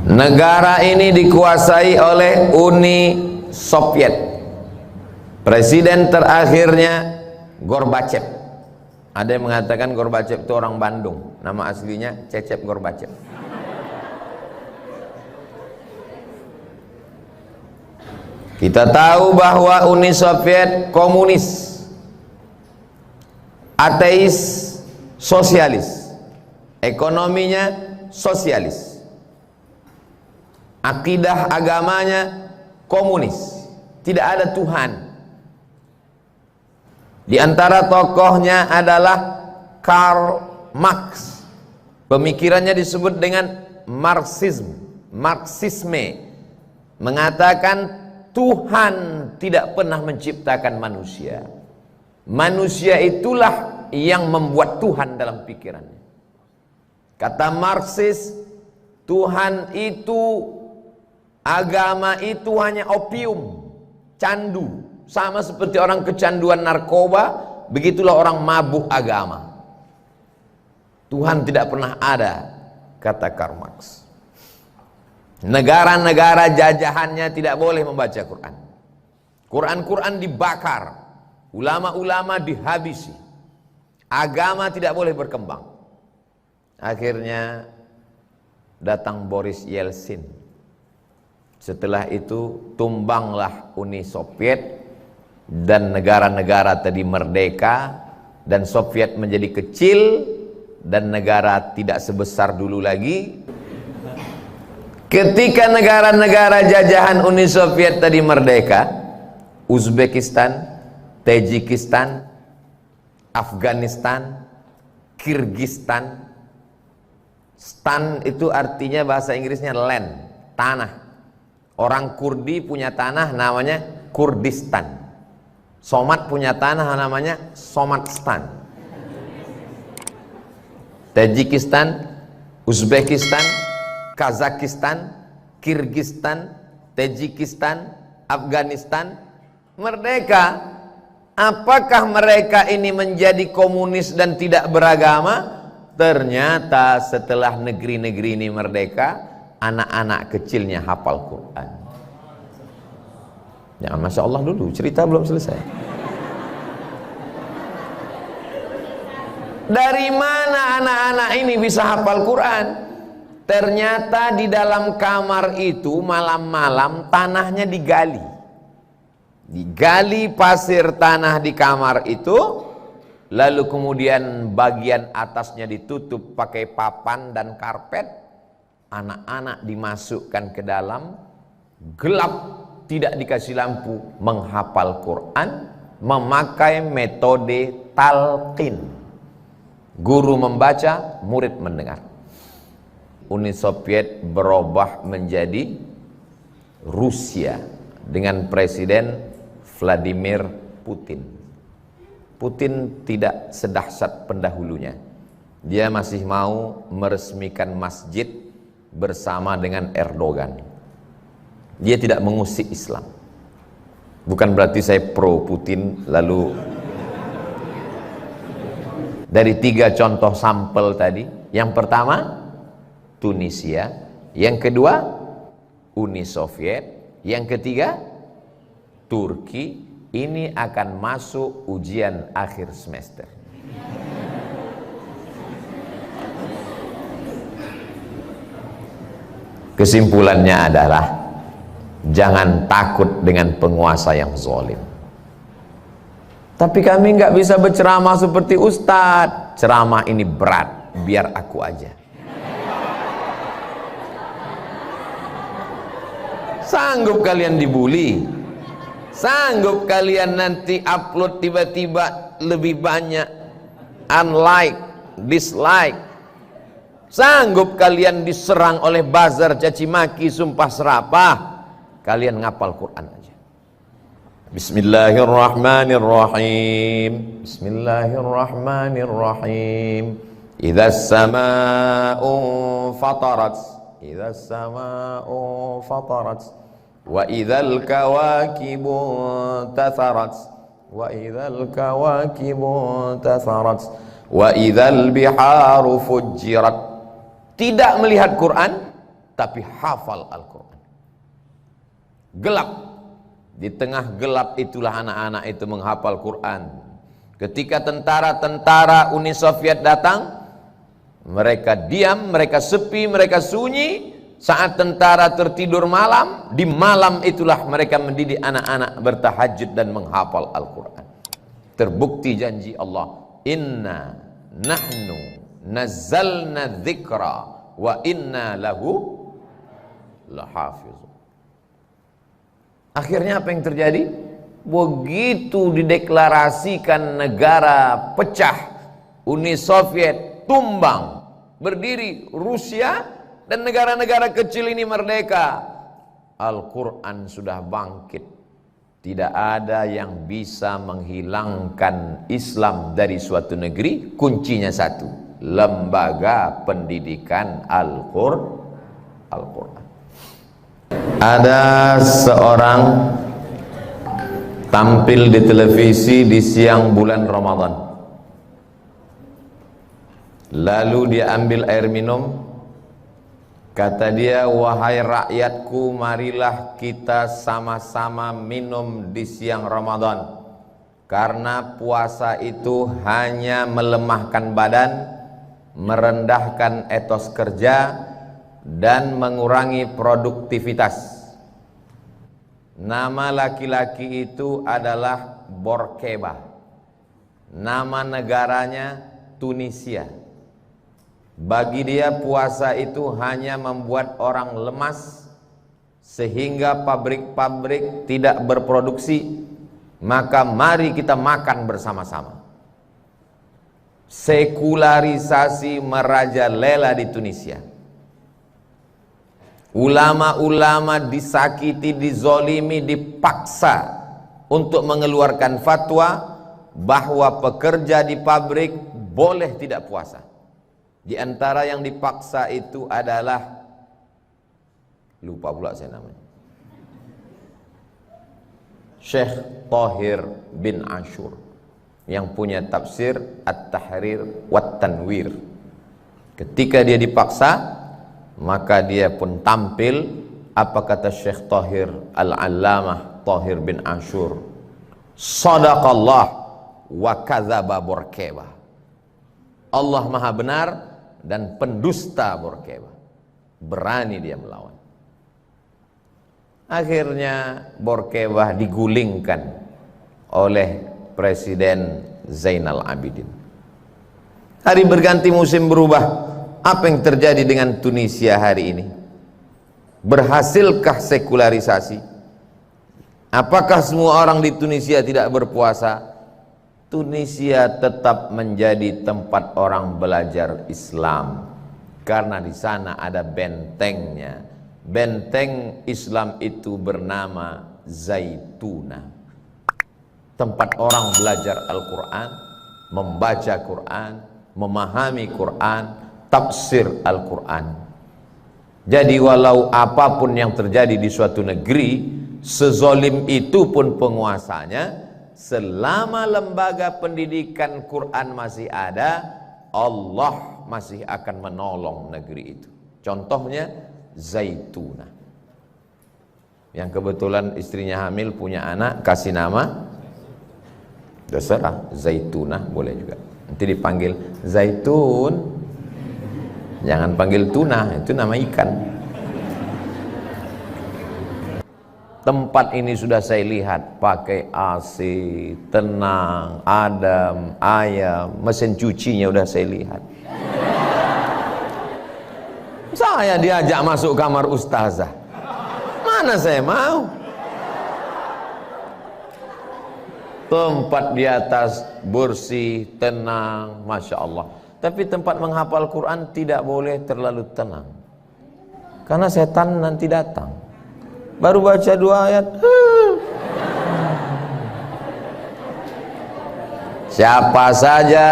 Negara ini dikuasai oleh Uni Soviet. Presiden terakhirnya Gorbachev. Ada yang mengatakan Gorbachev itu orang Bandung, nama aslinya Cecep Gorbachev. Kita tahu bahwa Uni Soviet komunis, ateis, sosialis, ekonominya sosialis, akidah agamanya komunis, tidak ada Tuhan. Di antara tokohnya adalah Karl Marx. Pemikirannya disebut dengan Marxisme, mengatakan Tuhan tidak pernah menciptakan manusia. Manusia itulah yang membuat Tuhan dalam pikirannya. Kata Marxis, Tuhan itu, agama itu hanya opium, candu. Sama seperti orang kecanduan narkoba, begitulah orang mabuk agama. Tuhan tidak pernah ada, kata Karl Marx. Negara-negara jajahannya tidak boleh membaca Quran. Quran dibakar, ulama-ulama dihabisi, agama tidak boleh berkembang. Akhirnya datang Boris Yeltsin. Setelah itu tumbanglah Uni Soviet, dan negara-negara tadi merdeka, dan Soviet menjadi kecil, dan negara tidak sebesar dulu lagi. Ketika negara-negara jajahan Uni Soviet tadi merdeka, Uzbekistan, Tajikistan, Afghanistan, Kirgistan. Stan itu artinya bahasa Inggrisnya land, tanah. Orang Kurdi punya tanah namanya Kurdistan. Somat punya tanah namanya Somatstan. Tajikistan, Uzbekistan, Kazakistan, Kirgistan, Tajikistan, Afghanistan merdeka. Apakah mereka ini menjadi komunis dan tidak beragama? Ternyata setelah negeri-negeri ini merdeka, anak-anak kecilnya hafal Quran. Jangan Masya Allah dulu, cerita belum selesai. Dari mana anak-anak ini bisa hafal Quran? Ternyata di dalam kamar itu malam-malam tanahnya digali. Digali pasir tanah di kamar itu, lalu kemudian bagian atasnya ditutup pakai papan dan karpet. Anak-anak dimasukkan ke dalam, gelap, tidak dikasih lampu, menghafal Quran, memakai metode talqin. Guru membaca, murid mendengar. Uni Soviet berubah menjadi Rusia dengan Presiden Vladimir Putin. Putin tidak sedahsyat pendahulunya. Dia masih mau meresmikan masjid bersama dengan Erdogan. Dia tidak mengusik Islam. Bukan berarti saya pro Putin. Lalu dari 3 contoh sampel tadi, yang pertama Tunisia, yang kedua Uni Soviet, yang ketiga Turki. Ini akan masuk ujian akhir semester. Kesimpulannya adalah jangan takut dengan penguasa yang zalim. Tapi kami nggak bisa berceramah seperti Ustadz. Ceramah ini berat, biar aku aja. Sanggup kalian dibully? Sanggup kalian nanti upload tiba-tiba lebih banyak unlike, dislike? Sanggup kalian diserang oleh buzzer, caci maki, sumpah serapah? Kalian ngapal Quran aja. Bismillahirrahmanirrahim. Bismillahirrahmanirrahim. Idzas samaa'u fatarat. Idzas samaa'u fatarat. Wa idzal kawakibu tatharat. Wa idzal kawakibu tatharat. Wa idzal biharu fujirat. Tidak melihat Quran, tapi hafal Al-Quran. Gelap, di tengah gelap itulah anak-anak itu menghafal Quran. Ketika tentara-tentara Uni Soviet datang, mereka diam, mereka sepi, mereka sunyi. Saat tentara tertidur malam, di malam itulah mereka mendidik anak-anak bertahajud dan menghafal Al-Quran. Terbukti janji Allah, inna nahnu nazzalna dzikra wa inna lahu lahafizun. Akhirnya apa yang terjadi? Begitu dideklarasikan negara pecah, Uni Soviet tumbang, berdiri Rusia, dan negara-negara kecil ini merdeka. Al-Quran sudah bangkit. Tidak ada yang bisa menghilangkan Islam dari suatu negeri. Kuncinya satu, lembaga pendidikan Al-Quran. Ada seorang tampil di televisi di siang bulan Ramadan. Lalu dia ambil air minum. Kata dia, wahai rakyatku, marilah kita sama-sama minum di siang Ramadan. Karena puasa itu hanya melemahkan badan, merendahkan etos kerja, dan mengurangi produktivitas. Nama laki-laki itu adalah Borkeba. Nama negaranya Tunisia. Bagi dia puasa itu hanya membuat orang lemas sehingga pabrik-pabrik tidak berproduksi. Maka mari kita makan bersama-sama. Sekularisasi merajalela di Tunisia. Ulama-ulama disakiti, dizolimi, dipaksa untuk mengeluarkan fatwa bahwa pekerja di pabrik boleh tidak puasa. Di antara yang dipaksa itu adalah, lupa pula saya namanya, Syekh Thahir bin Ashur, yang punya tafsir At-Tahrir wat Tanwir. Ketika dia dipaksa, maka dia pun tampil. Apa kata Syekh Thahir, Al-Allamah Thahir bin Ashur? Sadaqallah wa kadzaba Borkeba. Allah maha benar dan pendusta Borkeba. Berani dia melawan. Akhirnya Borkeba digulingkan oleh Presiden Zainal Abidin. Hari berganti, musim berubah. Apa yang terjadi dengan Tunisia hari ini? Berhasilkah sekularisasi? Apakah semua orang di Tunisia tidak berpuasa? Tunisia tetap menjadi tempat orang belajar Islam karena di sana ada bentengnya. Benteng Islam itu bernama Zaituna. Tempat orang belajar Al-Quran, membaca Quran, memahami Quran, tafsir Al-Quran. Jadi walau apapun yang terjadi di suatu negeri, sezolim itu pun penguasanya, selama lembaga pendidikan Quran masih ada, Allah masih akan menolong negeri itu. Contohnya Zaituna, yang kebetulan istrinya hamil, punya anak, kasih nama, terserah, Zaituna boleh juga. Nanti dipanggil Zaitun, jangan panggil tuna, itu nama ikan. Tempat ini sudah saya lihat pakai AC, tenang, adem, ayam, mesin cucinya udah saya lihat. Saya diajak masuk kamar ustazah, mana saya mau. Tempat di atas bersih, tenang, Masya Allah. Tapi tempat menghafal Quran tidak boleh terlalu tenang, karena setan nanti datang. Baru baca 2 ayat, siapa saja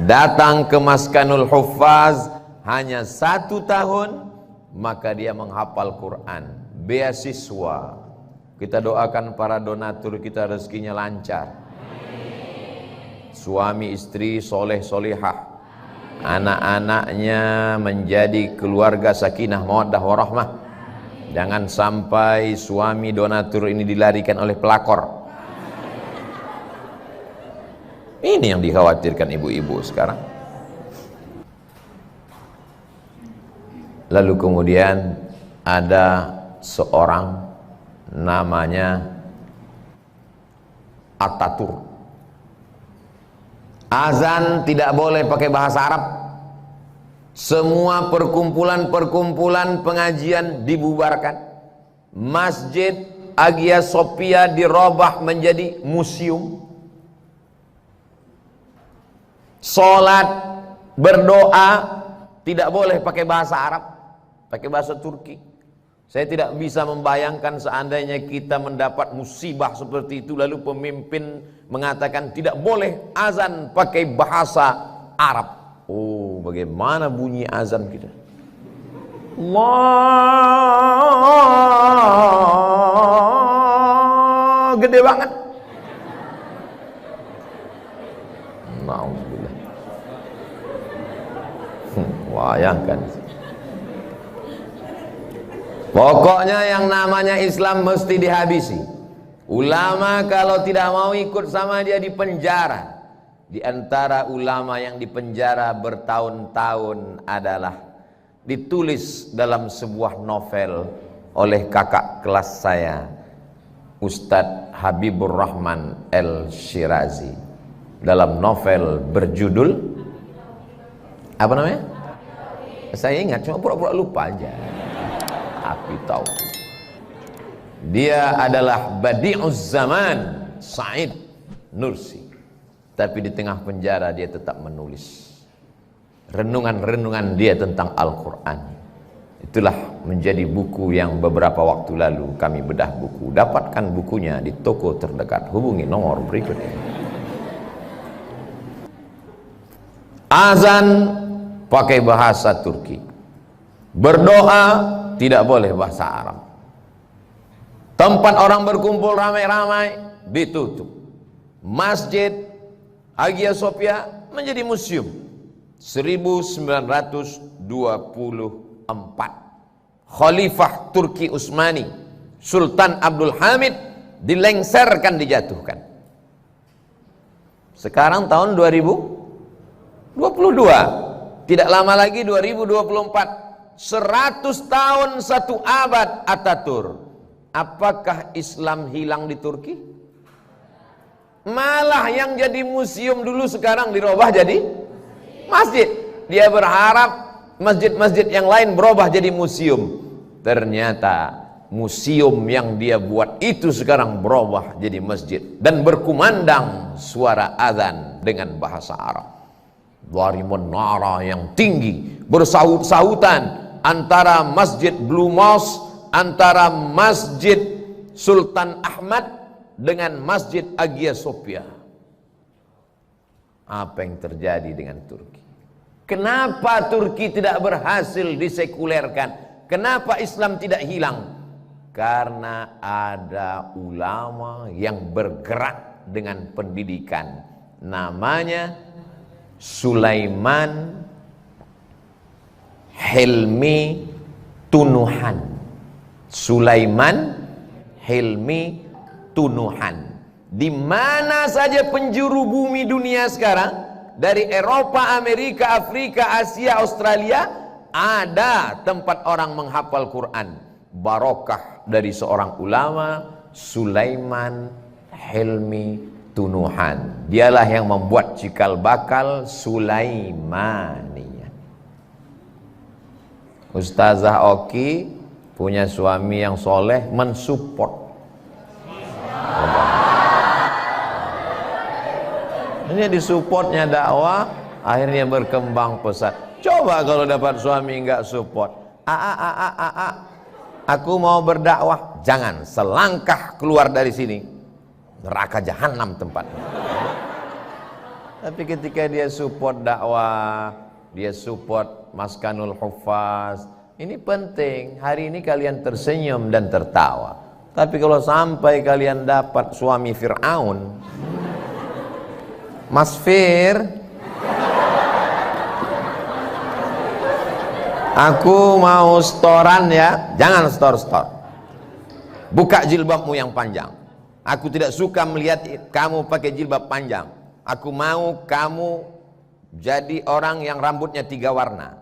datang ke Maskanul Huffaz hanya 1 tahun, maka dia menghafal Quran, beasiswa. Kita doakan para donatur kita rezekinya lancar, suami istri soleh solehah, anak-anaknya menjadi keluarga sakinah mawaddah warahmah. Jangan sampai suami donatur ini dilarikan oleh pelakor. Ini yang dikhawatirkan ibu-ibu sekarang. Lalu kemudian ada seorang namanya Ataturk. Azan tidak boleh pakai bahasa Arab. Semua perkumpulan-perkumpulan pengajian dibubarkan. Masjid Hagia Sophia dirubah menjadi museum. Salat, berdoa tidak boleh pakai bahasa Arab, pakai bahasa Turki. Saya tidak bisa membayangkan seandainya kita mendapat musibah seperti itu, lalu pemimpin mengatakan tidak boleh azan pakai bahasa Arab. Oh, bagaimana bunyi azan kita? Allah, gede banget. Alhamdulillah. Bayangkan. Pokoknya yang namanya Islam mesti dihabisi. Ulama kalau tidak mau ikut sama dia dipenjara. Di antara ulama yang dipenjara bertahun-tahun adalah ditulis dalam sebuah novel oleh kakak kelas saya, Ustadz Habibur Rahman El-Shirazi, dalam novel berjudul apa namanya? Saya ingat, cuma pura-pura lupa aja. Api Tauhid. Dia adalah Badi'uz Zaman Said Nursi. Tapi di tengah penjara dia tetap menulis renungan-renungan dia tentang Al-Quran. Itulah menjadi buku yang beberapa waktu lalu kami bedah buku. Dapatkan bukunya di toko terdekat. Hubungi nomor berikut ini. Azan pakai bahasa Turki. Berdoa tidak boleh bahasa Arab. Tempat orang berkumpul ramai-ramai ditutup. Masjid Hagia Sophia menjadi museum. 1924 Khalifah Turki Utsmani Sultan Abdul Hamid dilengserkan, dijatuhkan. Sekarang tahun 2022, tidak lama lagi 2024, 100 tahun, 1 abad Ataturk. Apakah Islam hilang di Turki? Malah yang jadi museum dulu sekarang dirubah jadi masjid. Dia berharap masjid-masjid yang lain berubah jadi museum. Ternyata museum yang dia buat itu sekarang berubah jadi masjid dan berkumandang suara azan dengan bahasa Arab. Dari menara yang tinggi bersaut-sautan antara Masjid Blue Mosque, antara Masjid Sultan Ahmad dengan Masjid Hagia Sophia. Apa yang terjadi dengan Turki? Kenapa Turki tidak berhasil disekulerkan? Kenapa Islam tidak hilang? Karena ada ulama yang bergerak dengan pendidikan. Namanya Sulaiman Hilmi Tunuhan. Sulaiman Hilmi Tunuhan. Di mana saja penjuru bumi dunia sekarang, dari Eropa, Amerika, Afrika, Asia, Australia, ada tempat orang menghafal Quran. Barokah dari seorang ulama, Sulaiman Hilmi Tunuhan. Dialah yang membuat cikal bakal Sulaimaniyah. Ustazah Oki punya suami yang soleh, mensupport. Ini disupportnya dakwah, akhirnya berkembang pesat. Coba kalau dapat suami enggak support, aku mau berdakwah, jangan, selangkah keluar dari sini, neraka jahanam tempatnya. Tapi ketika dia support dakwah, dia support Maskanul Huffaz, ini penting. Hari ini kalian tersenyum dan tertawa. Tapi kalau sampai kalian dapat suami Fir'aun, Mas Fir, Aku mau storan ya, jangan store. Buka jilbabmu yang panjang. Aku tidak suka melihat kamu pakai jilbab panjang. Aku mau kamu jadi orang yang rambutnya 3 warna.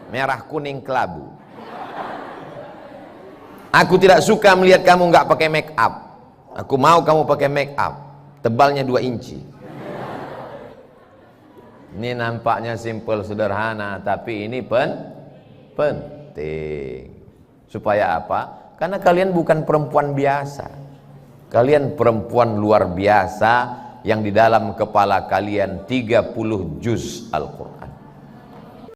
Merah, kuning, kelabu. Aku tidak suka melihat kamu nggak pakai make up. Aku mau kamu pakai make up. Tebalnya 2 inci. Ini nampaknya simple, sederhana, tapi ini penting. Supaya apa? Karena kalian bukan perempuan biasa. Kalian perempuan luar biasa yang di dalam kepala kalian 30 juz Al-Quran.